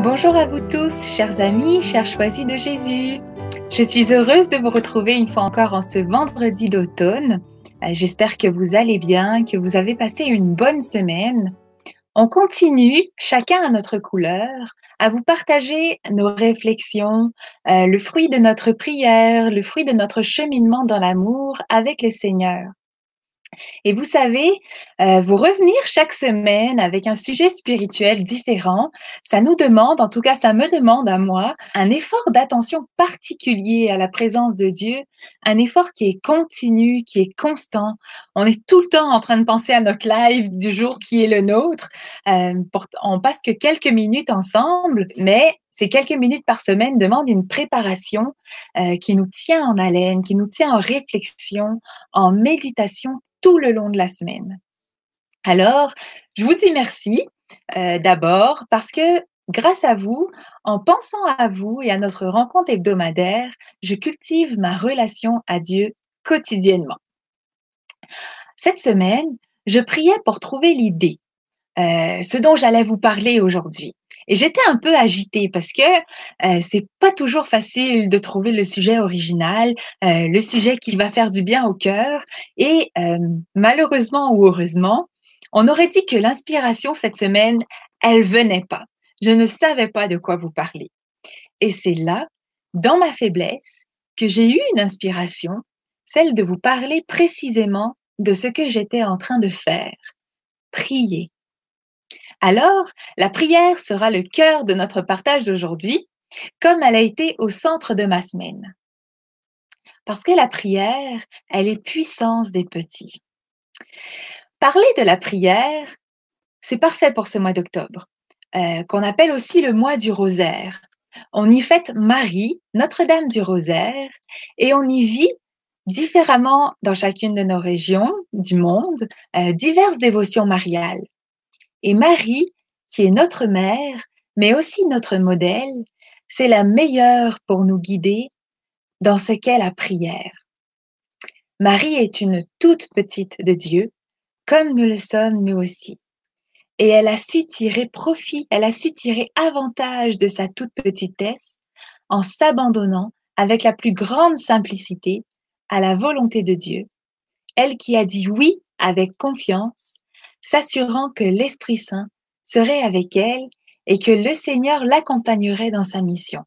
Bonjour à vous tous, chers amis, chers choisis de Jésus. Je suis heureuse de vous retrouver une fois encore en ce vendredi d'automne. J'espère que vous allez bien, que vous avez passé une bonne semaine. On continue, chacun à notre couleur, à vous partager nos réflexions, le fruit de notre prière, le fruit de notre cheminement dans l'amour avec le Seigneur. Et vous savez, vous revenir chaque semaine avec un sujet spirituel différent, ça nous demande, en tout cas ça me demande à moi, un effort d'attention particulier à la présence de Dieu, un effort qui est continu, qui est constant. On est tout le temps en train de penser à notre live du jour qui est le nôtre. On passe que quelques minutes ensemble, mais ces quelques minutes par semaine demandent une préparation qui nous tient en haleine, qui nous tient en réflexion, en méditation tout le long de la semaine. Alors, je vous dis merci d'abord parce que grâce à vous, en pensant à vous et à notre rencontre hebdomadaire, je cultive ma relation à Dieu quotidiennement. Cette semaine, je priais pour trouver l'idée, ce dont j'allais vous parler aujourd'hui. Et j'étais un peu agitée parce que c'est pas toujours facile de trouver le sujet original, le sujet qui va faire du bien au cœur. Et malheureusement ou heureusement, on aurait dit que l'inspiration cette semaine, elle venait pas. Je ne savais pas de quoi vous parler. Et c'est là, dans ma faiblesse, que j'ai eu une inspiration, celle de vous parler précisément de ce que j'étais en train de faire, prier. Alors, la prière sera le cœur de notre partage d'aujourd'hui, comme elle a été au centre de ma semaine. Parce que la prière, elle est puissance des petits. Parler de la prière, c'est parfait pour ce mois d'octobre, qu'on appelle aussi le mois du rosaire. On y fête Marie, Notre-Dame du rosaire, et on y vit différemment dans chacune de nos régions du monde, diverses dévotions mariales. Et Marie, qui est notre mère, mais aussi notre modèle, c'est la meilleure pour nous guider dans ce qu'est la prière. Marie est une toute petite de Dieu, comme nous le sommes nous aussi. Et elle a su tirer profit, elle a su tirer avantage de sa toute petitesse en s'abandonnant avec la plus grande simplicité à la volonté de Dieu. Elle qui a dit oui avec confiance, s'assurant que l'Esprit Saint serait avec elle et que le Seigneur l'accompagnerait dans sa mission.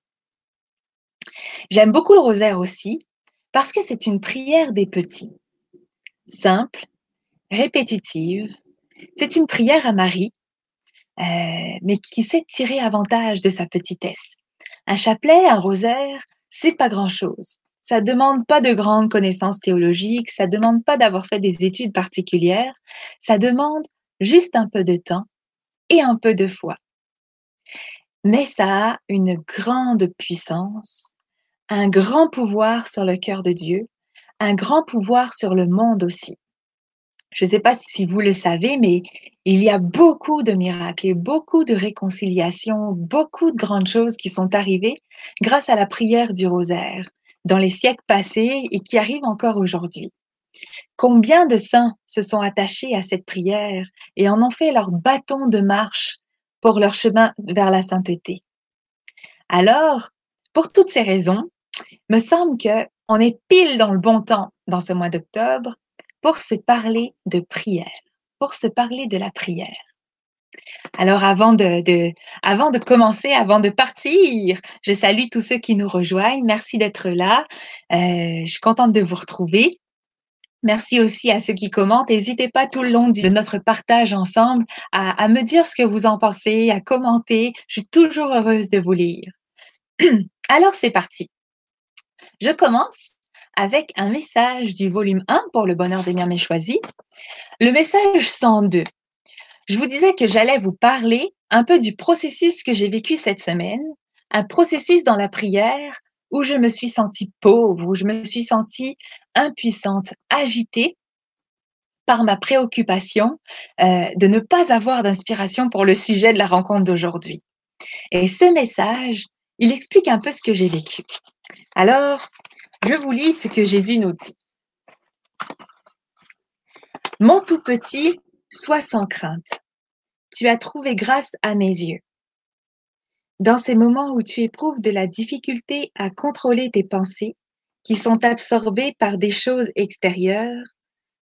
J'aime beaucoup le rosaire aussi parce que c'est une prière des petits. Simple, répétitive, c'est une prière à Marie, mais qui sait tirer avantage de sa petitesse. Un chapelet, un rosaire, c'est pas grand-chose. Ça demande pas de grandes connaissances théologiques, ça demande pas d'avoir fait des études particulières, ça demande juste un peu de temps et un peu de foi. Mais ça a une grande puissance, un grand pouvoir sur le cœur de Dieu, un grand pouvoir sur le monde aussi. Je ne sais pas si vous le savez, mais il y a beaucoup de miracles et beaucoup de réconciliations, beaucoup de grandes choses qui sont arrivées grâce à la prière du rosaire dans les siècles passés et qui arrivent encore aujourd'hui. Combien de saints se sont attachés à cette prière et en ont fait leur bâton de marche pour leur chemin vers la sainteté. Alors, pour toutes ces raisons, me semble que on est pile dans le bon temps dans ce mois d'octobre pour se parler de prière, pour se parler de la prière. Alors, avant de commencer, avant de partir, je salue tous ceux qui nous rejoignent. Merci d'être là. Je suis contente de vous retrouver. Merci aussi à ceux qui commentent. N'hésitez pas tout le long de notre partage ensemble à me dire ce que vous en pensez, à commenter. Je suis toujours heureuse de vous lire. Alors, c'est parti. Je commence avec un message du volume 1 pour le bonheur des miens choisis, le message 102. Je vous disais que j'allais vous parler un peu du processus que j'ai vécu cette semaine, un processus dans la prière où je me suis sentie pauvre, où je me suis sentie impuissante, agitée par ma préoccupation de ne pas avoir d'inspiration pour le sujet de la rencontre d'aujourd'hui. Et ce message, il explique un peu ce que j'ai vécu. Alors, je vous lis ce que Jésus nous dit. Mon tout petit, sois sans crainte. Tu as trouvé grâce à mes yeux. Dans ces moments où tu éprouves de la difficulté à contrôler tes pensées, qui sont absorbées par des choses extérieures,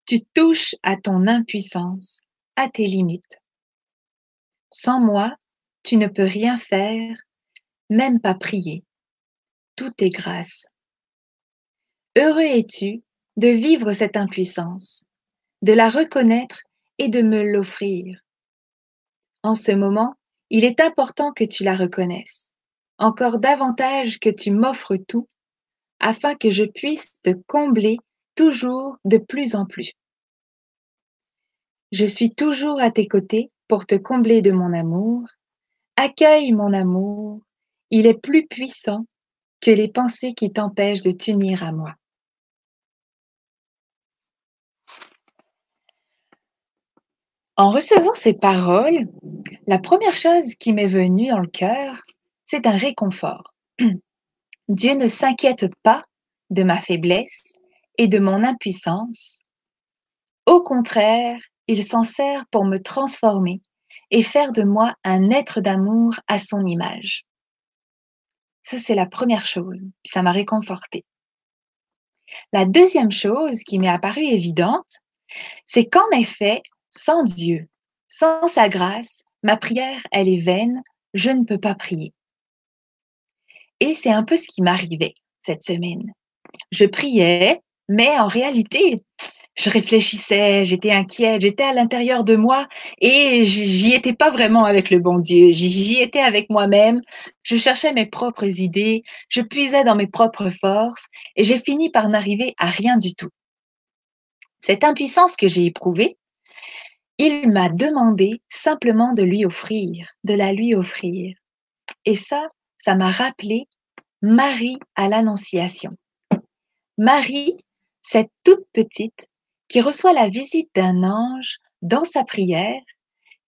tu touches à ton impuissance, à tes limites. Sans moi, tu ne peux rien faire, même pas prier. Tout est grâce. Heureux es-tu de vivre cette impuissance, de la reconnaître et de me l'offrir. En ce moment, il est important que tu la reconnaisses, encore davantage que tu m'offres tout, afin que je puisse te combler toujours de plus en plus. Je suis toujours à tes côtés pour te combler de mon amour. Accueille mon amour, il est plus puissant que les pensées qui t'empêchent de t'unir à moi. En recevant ces paroles, la première chose qui m'est venue dans le cœur, c'est un réconfort. Dieu ne s'inquiète pas de ma faiblesse et de mon impuissance. Au contraire, il s'en sert pour me transformer et faire de moi un être d'amour à son image. Ça, c'est la première chose, puis ça m'a réconfortée. La deuxième chose qui m'est apparue évidente, c'est qu'en effet, sans Dieu, sans sa grâce, ma prière, elle est vaine, je ne peux pas prier. Et c'est un peu ce qui m'arrivait cette semaine. Je priais, mais en réalité, je réfléchissais, j'étais inquiète, j'étais à l'intérieur de moi et j'y étais pas vraiment avec le bon Dieu. J'y étais avec moi-même. Je cherchais mes propres idées, je puisais dans mes propres forces et j'ai fini par n'arriver à rien du tout. Cette impuissance que j'ai éprouvée, il m'a demandé simplement de lui offrir, de la lui offrir. Et ça m'a rappelé Marie à l'Annonciation. Marie, cette toute petite, qui reçoit la visite d'un ange dans sa prière,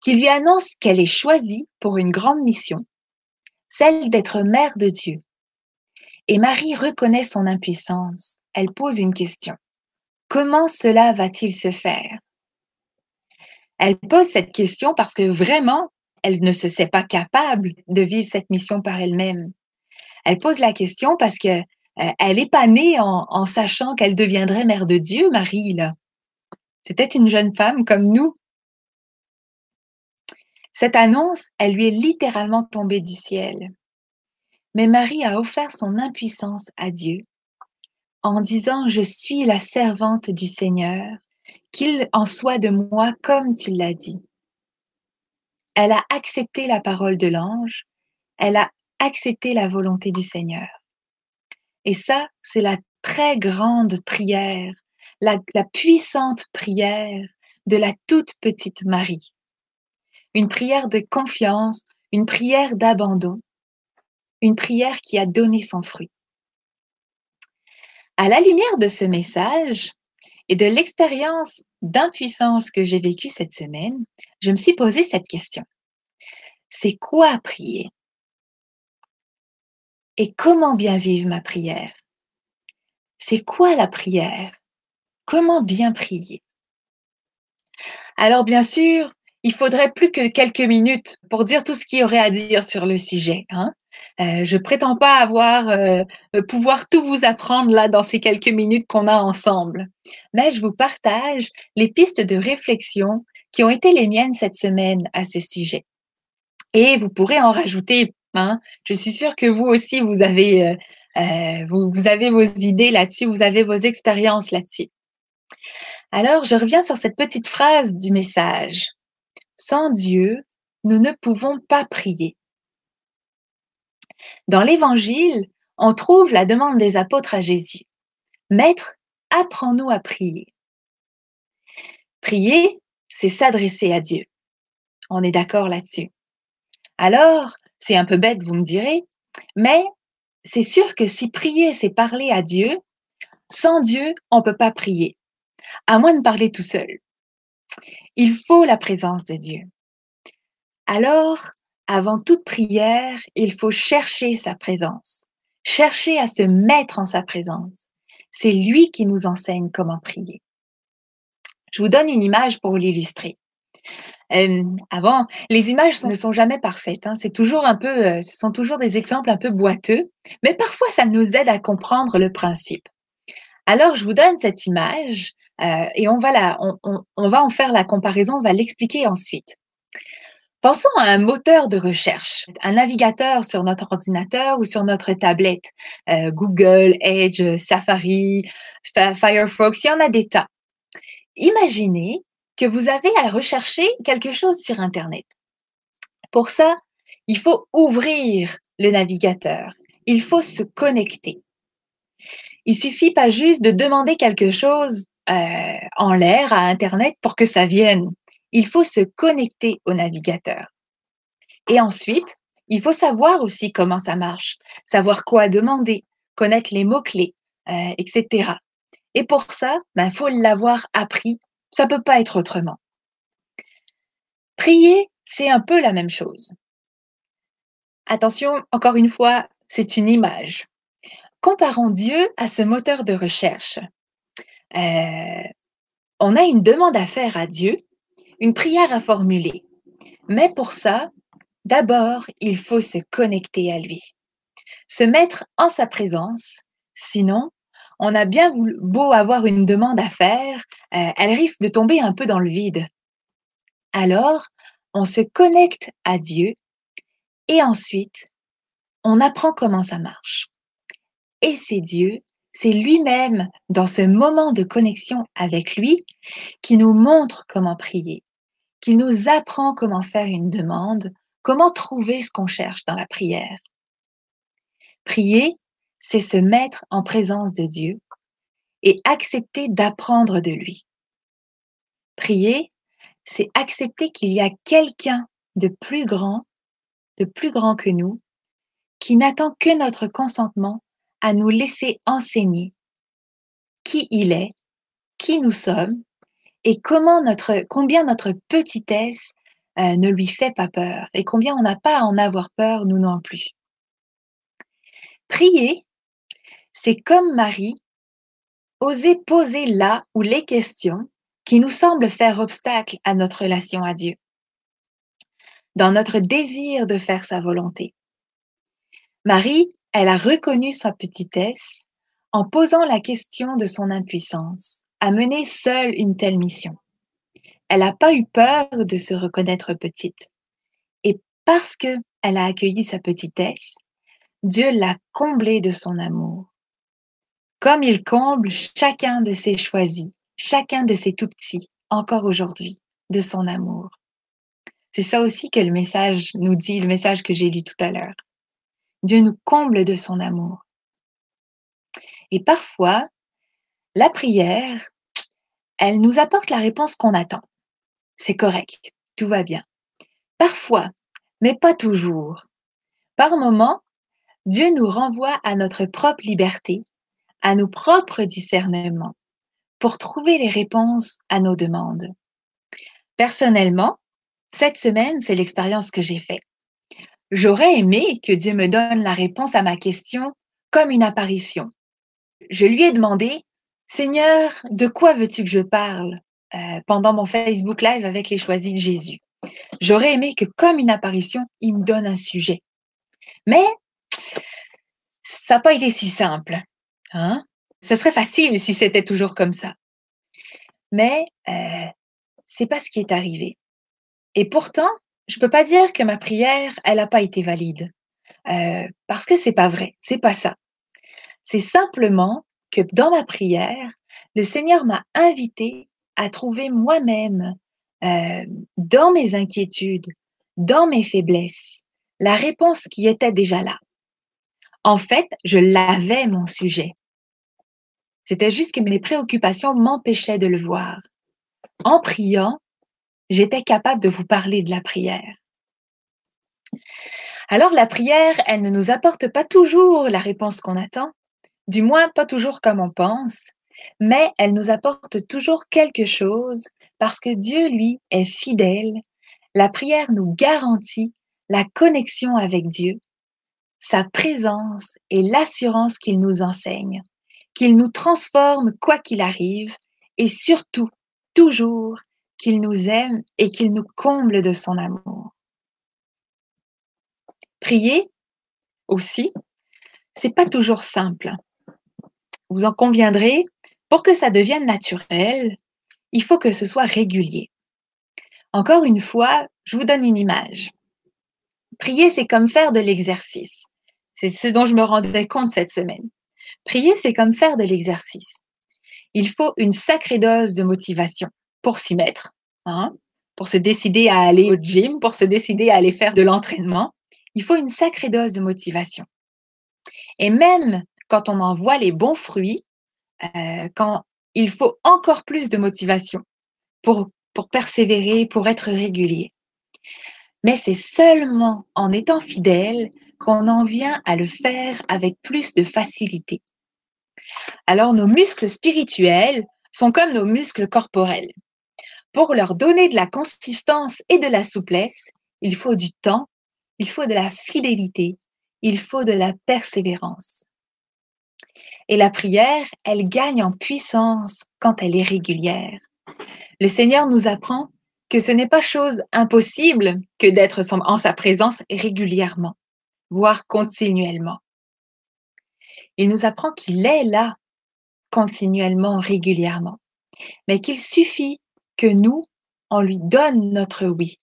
qui lui annonce qu'elle est choisie pour une grande mission, celle d'être mère de Dieu. Et Marie reconnaît son impuissance. Elle pose une question. Comment cela va-t-il se faire? Elle pose cette question parce que vraiment, elle ne se sait pas capable de vivre cette mission par elle-même. Elle pose la question parce que elle n'est pas née en sachant qu'elle deviendrait mère de Dieu, Marie, là. C'était une jeune femme comme nous. Cette annonce, elle lui est littéralement tombée du ciel. Mais Marie a offert son impuissance à Dieu en disant « Je suis la servante du Seigneur, qu'il en soit de moi comme tu l'as dit. » Elle a accepté la parole de l'ange, elle a accepté la volonté du Seigneur. Et ça, c'est la très grande prière, la puissante prière de la toute petite Marie. Une prière de confiance, une prière d'abandon, une prière qui a donné son fruit. À la lumière de ce message et de l'expérience d'impuissance que j'ai vécue cette semaine, je me suis posé cette question. C'est quoi prier? Et comment bien vivre ma prière? C'est quoi la prière? Comment bien prier? Alors bien sûr, il faudrait plus que quelques minutes pour dire tout ce qu'il y aurait à dire sur le sujet. Je prétends pas pouvoir tout vous apprendre là dans ces quelques minutes qu'on a ensemble. Mais je vous partage les pistes de réflexion qui ont été les miennes cette semaine à ce sujet. Et vous pourrez en rajouter. Je suis sûre que vous aussi, vous avez vos idées là-dessus, vous avez vos expériences là-dessus. Alors, je reviens sur cette petite phrase du message. Sans Dieu, nous ne pouvons pas prier. Dans l'Évangile, on trouve la demande des apôtres à Jésus. Maître, apprends-nous à prier. Prier, c'est s'adresser à Dieu. On est d'accord là-dessus. Alors, c'est un peu bête, vous me direz, mais c'est sûr que si prier, c'est parler à Dieu, sans Dieu, on ne peut pas prier, à moins de parler tout seul. Il faut la présence de Dieu. Alors, avant toute prière, il faut chercher sa présence, chercher à se mettre en sa présence. C'est lui qui nous enseigne comment prier. Je vous donne une image pour l'illustrer. Avant, les images ne sont jamais parfaites, hein. C'est toujours un peu, ce sont toujours des exemples un peu boiteux, mais parfois ça nous aide à comprendre le principe. Alors je vous donne cette image, et on va en faire la comparaison, on va l'expliquer ensuite. Pensons à un moteur de recherche, un navigateur sur notre ordinateur ou sur notre tablette, Google, Edge, Safari, Firefox, il y en a des tas. Imaginez que vous avez à rechercher quelque chose sur Internet. Pour ça, il faut ouvrir le navigateur. Il faut se connecter. Il suffit pas juste de demander quelque chose en l'air à Internet pour que ça vienne. Il faut se connecter au navigateur. Et ensuite, il faut savoir aussi comment ça marche, savoir quoi demander, connaître les mots-clés, etc. Et pour ça, faut l'avoir appris. Ça peut pas être autrement. Prier, c'est un peu la même chose. Attention, encore une fois, c'est une image. Comparons Dieu à ce moteur de recherche. On a une demande à faire à Dieu, une prière à formuler. Mais pour ça, d'abord, il faut se connecter à lui, se mettre en sa présence. Sinon, on a bien beau avoir une demande à faire, elle risque de tomber un peu dans le vide. Alors, on se connecte à Dieu et ensuite, on apprend comment ça marche. Et c'est Dieu, c'est lui-même, dans ce moment de connexion avec lui, qui nous montre comment prier, qui nous apprend comment faire une demande, comment trouver ce qu'on cherche dans la prière. Prier, c'est se mettre en présence de Dieu et accepter d'apprendre de lui. Prier, c'est accepter qu'il y a quelqu'un de plus grand que nous, qui n'attend que notre consentement à nous laisser enseigner qui il est, qui nous sommes et combien notre petitesse ne lui fait pas peur et combien on n'a pas à en avoir peur, nous non plus. Prier, c'est comme Marie, oser poser là ou les questions qui nous semblent faire obstacle à notre relation à Dieu, dans notre désir de faire sa volonté. Marie, elle a reconnu sa petitesse en posant la question de son impuissance à mener seule une telle mission. Elle n'a pas eu peur de se reconnaître petite. Et parce qu'elle a accueilli sa petitesse, Dieu l'a comblée de son amour. Comme il comble chacun de ses choisis, chacun de ses tout-petits, encore aujourd'hui, de son amour. C'est ça aussi que le message nous dit, le message que j'ai lu tout à l'heure. Dieu nous comble de son amour. Et parfois, la prière, elle nous apporte la réponse qu'on attend. C'est correct, tout va bien. Parfois, mais pas toujours. Par moments, Dieu nous renvoie à notre propre liberté, à nos propres discernements, pour trouver les réponses à nos demandes. Personnellement, cette semaine, c'est l'expérience que j'ai faite. J'aurais aimé que Dieu me donne la réponse à ma question comme une apparition. Je lui ai demandé, Seigneur, de quoi veux-tu que je parle pendant mon Facebook Live avec les choisis de Jésus? J'aurais aimé que comme une apparition, il me donne un sujet. Mais ça n'a pas été si simple. Hein? Ce serait facile si c'était toujours comme ça. Mais c'est pas ce qui est arrivé. Et pourtant, je peux pas dire que ma prière, elle n'a pas été valide. Parce que c'est pas vrai, c'est pas ça. C'est simplement que dans ma prière, le Seigneur m'a invité à trouver moi-même, dans mes inquiétudes, dans mes faiblesses, la réponse qui était déjà là. En fait, je l'avais, mon sujet. C'était juste que mes préoccupations m'empêchaient de le voir. En priant, j'étais capable de vous parler de la prière. Alors la prière, elle ne nous apporte pas toujours la réponse qu'on attend, du moins pas toujours comme on pense, mais elle nous apporte toujours quelque chose parce que Dieu, lui, est fidèle. La prière nous garantit la connexion avec Dieu, sa présence et l'assurance qu'il nous enseigne, qu'il nous transforme quoi qu'il arrive et surtout, toujours, qu'il nous aime et qu'il nous comble de son amour. Prier aussi, c'est pas toujours simple. Vous en conviendrez, pour que ça devienne naturel, il faut que ce soit régulier. Encore une fois, je vous donne une image. Prier, c'est comme faire de l'exercice. C'est ce dont je me rendais compte cette semaine. Prier, c'est comme faire de l'exercice. Il faut une sacrée dose de motivation pour s'y mettre, hein, pour se décider à aller au gym, pour se décider à aller faire de l'entraînement. Il faut une sacrée dose de motivation. Et même quand on en voit les bons fruits, quand il faut encore plus de motivation pour persévérer, pour être régulier. Mais c'est seulement en étant fidèle qu'on en vient à le faire avec plus de facilité. Alors nos muscles spirituels sont comme nos muscles corporels. Pour leur donner de la consistance et de la souplesse, il faut du temps, il faut de la fidélité, il faut de la persévérance. Et la prière, elle gagne en puissance quand elle est régulière. Le Seigneur nous apprend que ce n'est pas chose impossible que d'être en sa présence régulièrement, voire continuellement. Il nous apprend qu'il est là, continuellement, régulièrement, mais qu'il suffit que nous, on lui donne notre oui,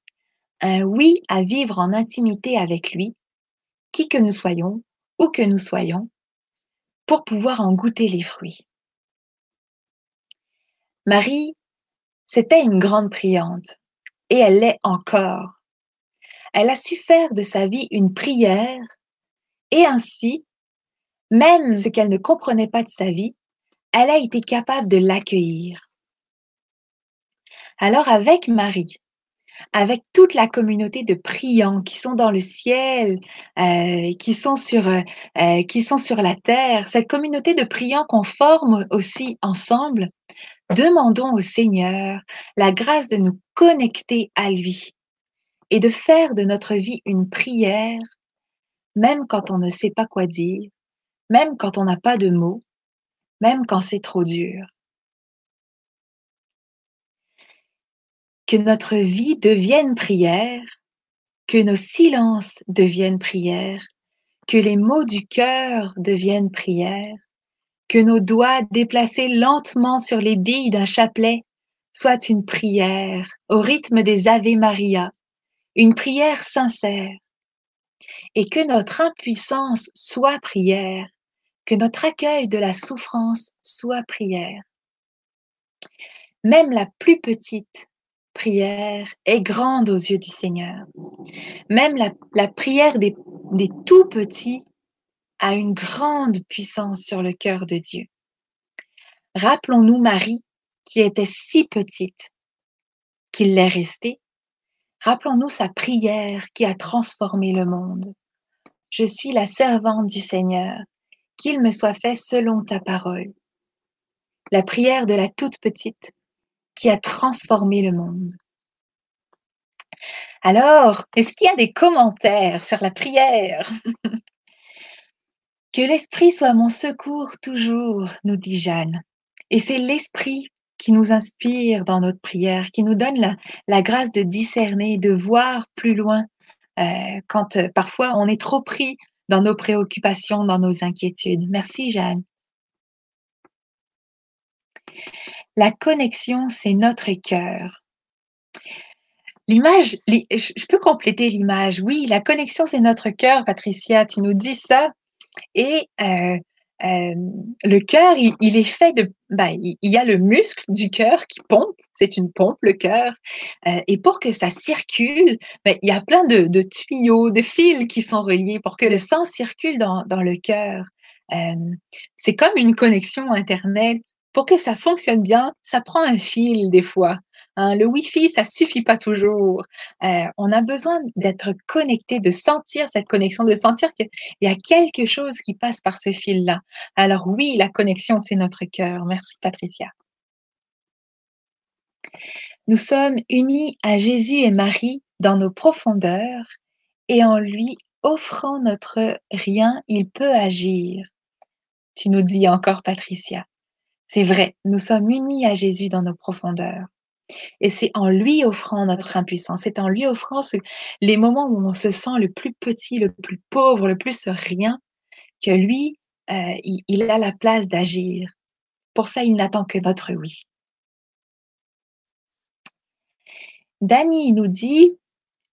un oui à vivre en intimité avec lui, qui que nous soyons, où que nous soyons, pour pouvoir en goûter les fruits. Marie, c'était une grande priante, et elle l'est encore. Elle a su faire de sa vie une prière, et ainsi, même ce qu'elle ne comprenait pas de sa vie, elle a été capable de l'accueillir. Alors avec Marie, avec toute la communauté de priants qui sont dans le ciel, qui sont sur la terre, cette communauté de priants qu'on forme aussi ensemble, demandons au Seigneur la grâce de nous connecter à lui et de faire de notre vie une prière, même quand on ne sait pas quoi dire, même quand on n'a pas de mots, même quand c'est trop dur. Que notre vie devienne prière, que nos silences deviennent prière, que les mots du cœur deviennent prière, que nos doigts déplacés lentement sur les billes d'un chapelet soient une prière au rythme des Ave Maria, une prière sincère, et que notre impuissance soit prière, que notre accueil de la souffrance soit prière. Même la plus petite prière est grande aux yeux du Seigneur. Même la prière des tout petits a une grande puissance sur le cœur de Dieu. Rappelons-nous Marie, qui était si petite qu'il l'est restée. Rappelons-nous sa prière qui a transformé le monde. Je suis la servante du Seigneur, qu'il me soit fait selon ta parole. La prière de la toute petite qui a transformé le monde. Alors, est-ce qu'il y a des commentaires sur la prière? Que l'Esprit soit mon secours toujours, nous dit Jeanne. Et c'est l'Esprit qui nous inspire dans notre prière, qui nous donne la grâce de discerner, de voir plus loin, quand parfois on est trop pris dans nos préoccupations, dans nos inquiétudes. Merci Jeanne. La connexion, c'est notre cœur. L'image, je peux compléter l'image. Oui, la connexion, c'est notre cœur, Patricia, tu nous dis ça. Et le cœur, il est fait de... il y a le muscle du cœur qui pompe, c'est une pompe, le cœur. Et pour que ça circule, il y a plein de tuyaux, de fils qui sont reliés pour que le sang circule dans le cœur. C'est comme une connexion Internet. Pour que ça fonctionne bien, ça prend un fil des fois. Hein, le Wi-Fi, ça suffit pas toujours. On a besoin d'être connecté, de sentir cette connexion, de sentir qu'il y a quelque chose qui passe par ce fil-là. Alors oui, la connexion, c'est notre cœur. Merci Patricia. Nous sommes unis à Jésus et Marie dans nos profondeurs et en lui offrant notre rien, il peut agir. Tu nous dis encore Patricia. C'est vrai, nous sommes unis à Jésus dans nos profondeurs. Et c'est en lui offrant notre impuissance, c'est en lui offrant les moments où on se sent le plus petit, le plus pauvre, le plus rien, que lui, il a la place d'agir. Pour ça, il n'attend que notre oui. Dany nous dit,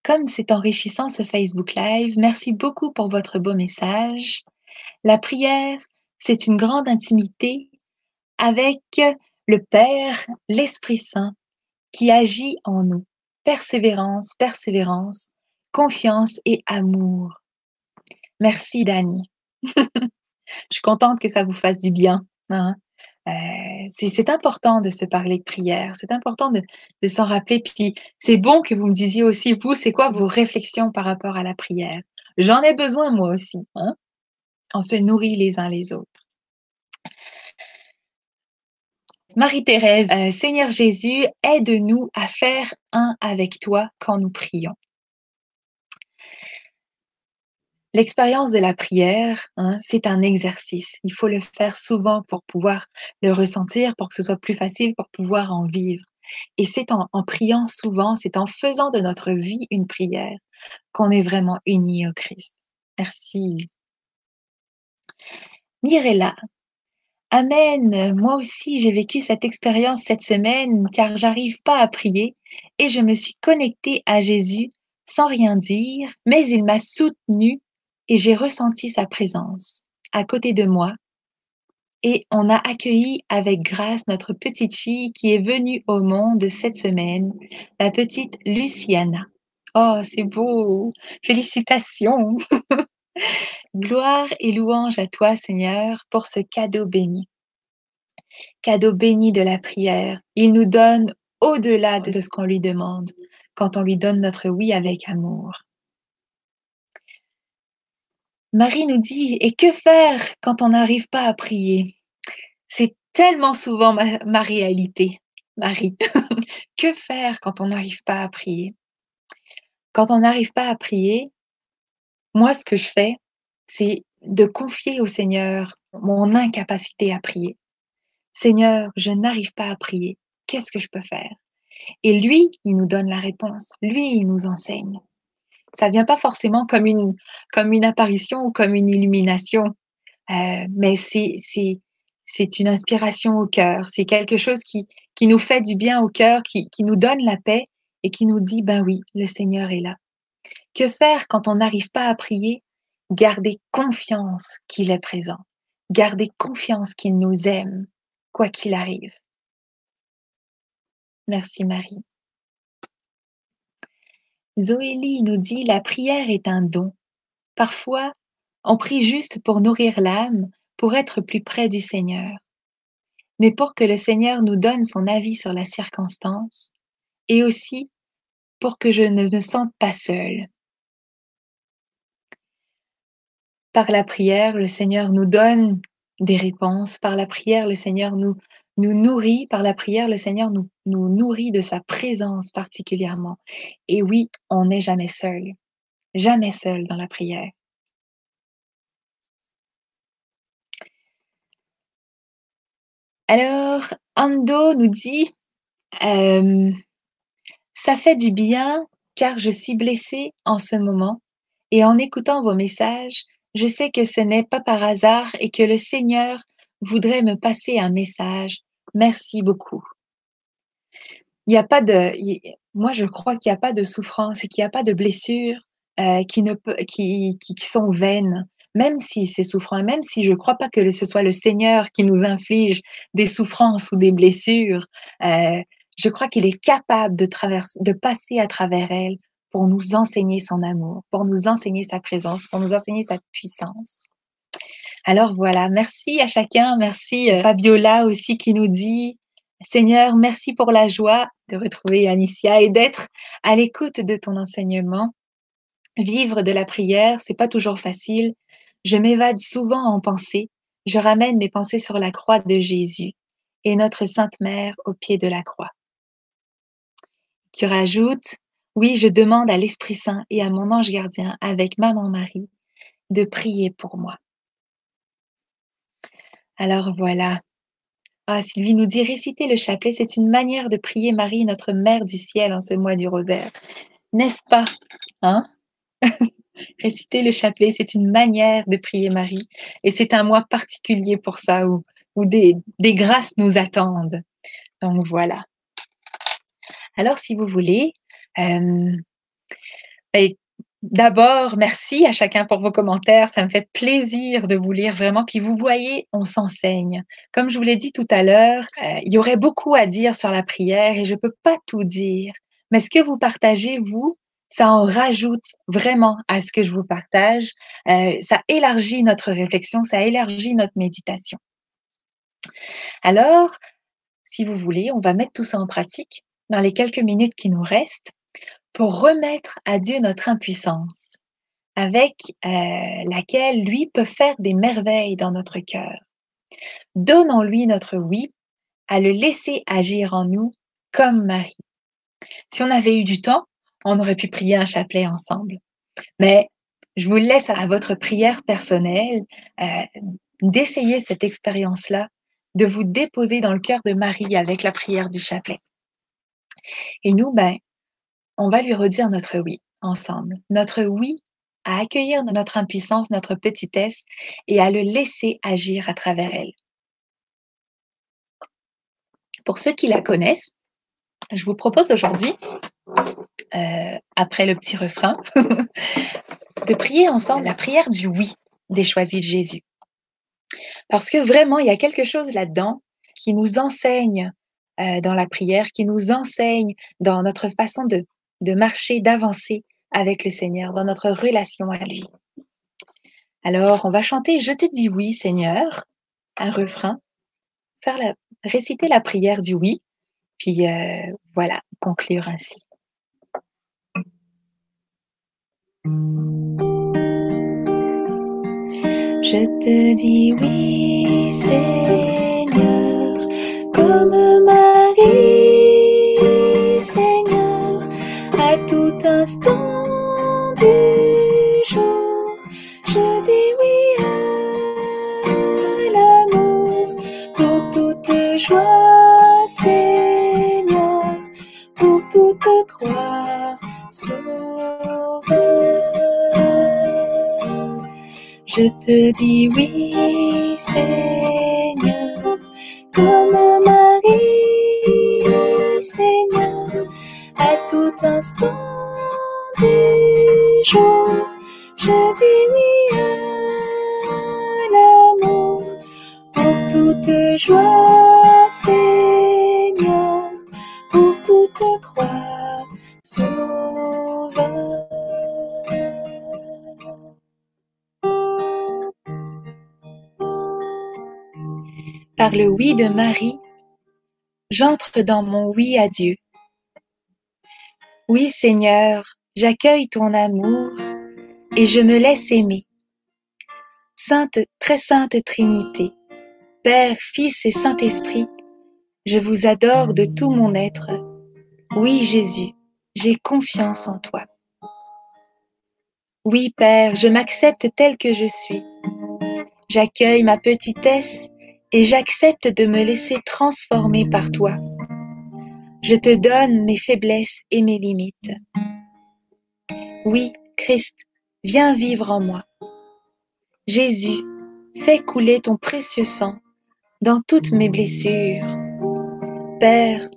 comme c'est enrichissant ce Facebook Live, merci beaucoup pour votre beau message. La prière, c'est une grande intimité avec le Père, l'Esprit Saint, qui agit en nous. Persévérance, persévérance, confiance et amour. Merci Dany. Je suis contente que ça vous fasse du bien. Hein? C'est important de se parler de prière, c'est important de s'en rappeler. Puis c'est bon que vous me disiez aussi, vous, c'est quoi vos réflexions par rapport à la prière? J'en ai besoin moi aussi. Hein? On se nourrit les uns les autres. Marie-Thérèse, Seigneur Jésus, aide-nous à faire un avec toi quand nous prions. L'expérience de la prière, hein, c'est un exercice. Il faut le faire souvent pour pouvoir le ressentir, pour que ce soit plus facile, pour pouvoir en vivre. Et c'est en priant souvent, c'est en faisant de notre vie une prière qu'on est vraiment unis au Christ. Merci. Mirella, Amen. Moi aussi, j'ai vécu cette expérience cette semaine car j'arrive pas à prier et je me suis connectée à Jésus sans rien dire, mais il m'a soutenue et j'ai ressenti sa présence à côté de moi. Et on a accueilli avec grâce notre petite fille qui est venue au monde cette semaine, la petite Luciana. Oh, c'est beau! Félicitations! Gloire et louange à toi, Seigneur, pour ce cadeau béni. Cadeau béni de la prière. Il nous donne au-delà de ce qu'on lui demande, quand on lui donne notre oui avec amour. Marie nous dit, et que faire quand on n'arrive pas à prier? C'est tellement souvent ma réalité, Marie. Que faire quand on n'arrive pas à prier? Quand on n'arrive pas à prier, moi, ce que je fais, c'est de confier au Seigneur mon incapacité à prier. Seigneur, je n'arrive pas à prier. Qu'est-ce que je peux faire? Et lui, il nous donne la réponse. Lui, il nous enseigne. Ça vient pas forcément comme une apparition ou comme une illumination, mais c'est une inspiration au cœur. C'est quelque chose qui nous fait du bien au cœur, qui nous donne la paix et qui nous dit, ben oui, le Seigneur est là. Que faire quand on n'arrive pas à prier? Garder confiance qu'il est présent. Garder confiance qu'il nous aime, quoi qu'il arrive. Merci Marie. Zoélie nous dit, la prière est un don. Parfois, on prie juste pour nourrir l'âme, pour être plus près du Seigneur. Mais pour que le Seigneur nous donne son avis sur la circonstance, et aussi pour que je ne me sente pas seule. Par la prière, le Seigneur nous donne des réponses. Par la prière, le Seigneur nous nourrit. Par la prière, le Seigneur nous nourrit de sa présence particulièrement. Et oui, on n'est jamais seul. Jamais seul dans la prière. Alors, Ando nous dit, ça fait du bien car je suis blessée en ce moment et en écoutant vos messages, je sais que ce n'est pas par hasard et que le Seigneur voudrait me passer un message. Merci beaucoup. Il n'y a pas moi je crois qu'il n'y a pas de souffrance et qu'il n'y a pas de blessures qui sont vaines. Même si c'est souffrant, et même si je ne crois pas que ce soit le Seigneur qui nous inflige des souffrances ou des blessures, je crois qu'il est capable de passer à travers elles pour nous enseigner son amour, pour nous enseigner sa présence, pour nous enseigner sa puissance. Alors voilà, merci à chacun, merci Fabiola aussi qui nous dit Seigneur, merci pour la joie de retrouver Anicia et d'être à l'écoute de ton enseignement. Vivre de la prière, c'est pas toujours facile. Je m'évade souvent en pensée. Je ramène mes pensées sur la croix de Jésus et notre Sainte Mère au pied de la croix. Qui rajoute, oui, je demande à l'Esprit Saint et à mon ange gardien avec Maman Marie de prier pour moi. Alors voilà, Ah, Sylvie nous dit réciter le chapelet, c'est une manière de prier Marie, notre Mère du ciel, en ce mois du rosaire. N'est-ce pas? Hein? Réciter le chapelet, c'est une manière de prier Marie. Et c'est un mois particulier pour ça, où des grâces nous attendent. Donc voilà. Alors, si vous voulez, et d'abord, merci à chacun pour vos commentaires. Ça me fait plaisir de vous lire vraiment. Puis vous voyez, on s'enseigne. Comme je vous l'ai dit tout à l'heure, il y aurait beaucoup à dire sur la prière et je peux pas tout dire. Mais ce que vous partagez, vous, ça en rajoute vraiment à ce que je vous partage. Ça élargit notre réflexion, ça élargit notre méditation. Alors, si vous voulez, on va mettre tout ça en pratique dans les quelques minutes qui nous restent pour remettre à Dieu notre impuissance, avec laquelle lui peut faire des merveilles dans notre cœur. Donnons-lui notre oui, à le laisser agir en nous comme Marie. Si on avait eu du temps, on aurait pu prier un chapelet ensemble. Mais je vous laisse à votre prière personnelle d'essayer cette expérience-là, de vous déposer dans le cœur de Marie avec la prière du chapelet. Et nous, on va lui redire notre oui ensemble. Notre oui à accueillir notre impuissance, notre petitesse et à le laisser agir à travers elle. Pour ceux qui la connaissent, je vous propose aujourd'hui, après le petit refrain, de prier ensemble la prière du oui des choisis de Jésus. Parce que vraiment, il y a quelque chose là-dedans qui nous enseigne dans la prière, qui nous enseigne dans notre façon de marcher, d'avancer avec le Seigneur, dans notre relation à lui. Alors, on va chanter « Je te dis oui, Seigneur », un refrain, réciter la prière du oui, puis voilà, conclure ainsi. Je te dis oui, Seigneur, comme Marie, Seigneur, à tout instant du jour. Je dis oui à l'amour, pour toute joie, Seigneur, pour toute croix sauveur. Je te dis oui, Seigneur, comme Marie, Seigneur, à tout instant du jour. Je dis oui à l'amour, pour toute joie, Seigneur, pour toute croix sauveur. Par le oui de Marie, j'entre dans mon oui à Dieu. Oui, Seigneur, j'accueille ton amour et je me laisse aimer. Sainte, très sainte Trinité, Père, Fils et Saint-Esprit, je vous adore de tout mon être. Oui, Jésus, j'ai confiance en toi. Oui, Père, je m'accepte tel que je suis. J'accueille ma petitesse et j'accepte de me laisser transformer par toi. Je te donne mes faiblesses et mes limites. Oui, Christ, viens vivre en moi. Jésus, fais couler ton précieux sang dans toutes mes blessures. Père,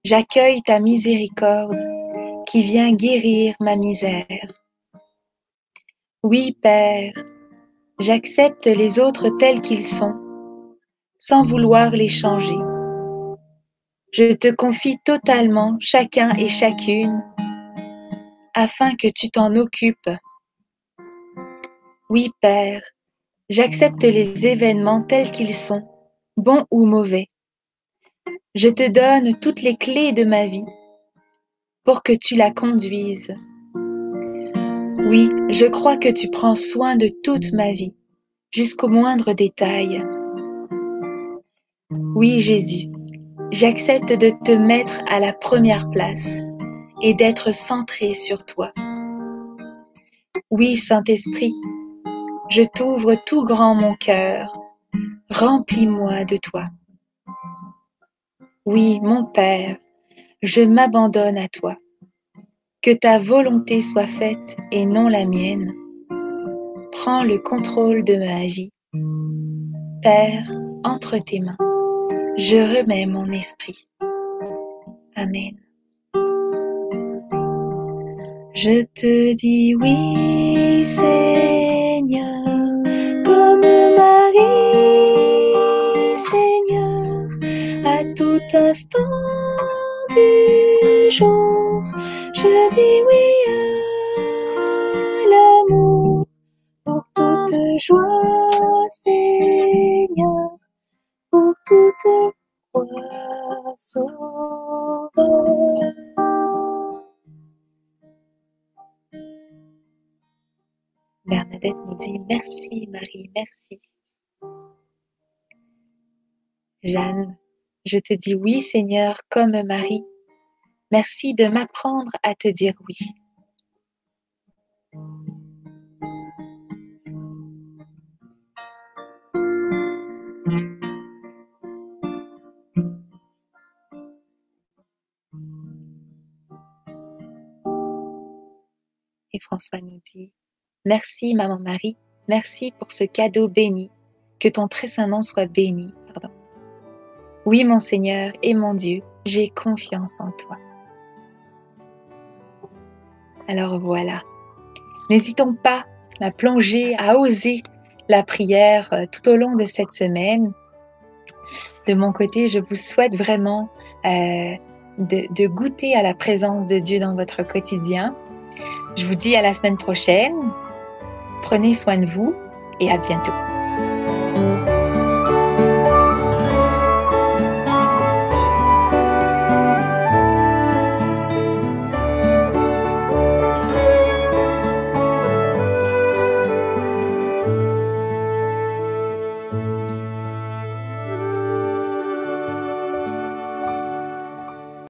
j'accueille ta miséricorde qui vient guérir ma misère. Oui, Père, j'accepte les autres tels qu'ils sont, sans vouloir les changer. Je te confie totalement chacun et chacune, afin que tu t'en occupes. Oui, Père, j'accepte les événements tels qu'ils sont, bons ou mauvais. Je te donne toutes les clés de ma vie pour que tu la conduises. Oui, je crois que tu prends soin de toute ma vie, jusqu'au moindre détail. Oui, Jésus, j'accepte de te mettre à la première place et d'être centré sur toi. Oui, Saint-Esprit, je t'ouvre tout grand mon cœur, remplis-moi de toi. Oui, mon Père, je m'abandonne à toi. Que ta volonté soit faite et non la mienne. Prends le contrôle de ma vie. Père, entre tes mains, je remets mon esprit. Amen. Je te dis oui, Seigneur, comme Marie, Seigneur, à tout instant du jour. Je dis oui à l'amour, pour toute joie, Seigneur, pour toute foi, Sauveur. Bernadette nous dit merci Marie, merci. Jeanne, je te dis oui Seigneur comme Marie. Merci de m'apprendre à te dire oui. Et François nous dit merci Maman Marie, merci pour ce cadeau béni, que ton très saint nom soit béni. Oui mon Seigneur et mon Dieu, j'ai confiance en toi. Alors voilà, n'hésitons pas à plonger, à oser la prière tout au long de cette semaine. De mon côté, je vous souhaite vraiment de goûter à la présence de Dieu dans votre quotidien. Je vous dis à la semaine prochaine. Prenez soin de vous et à bientôt.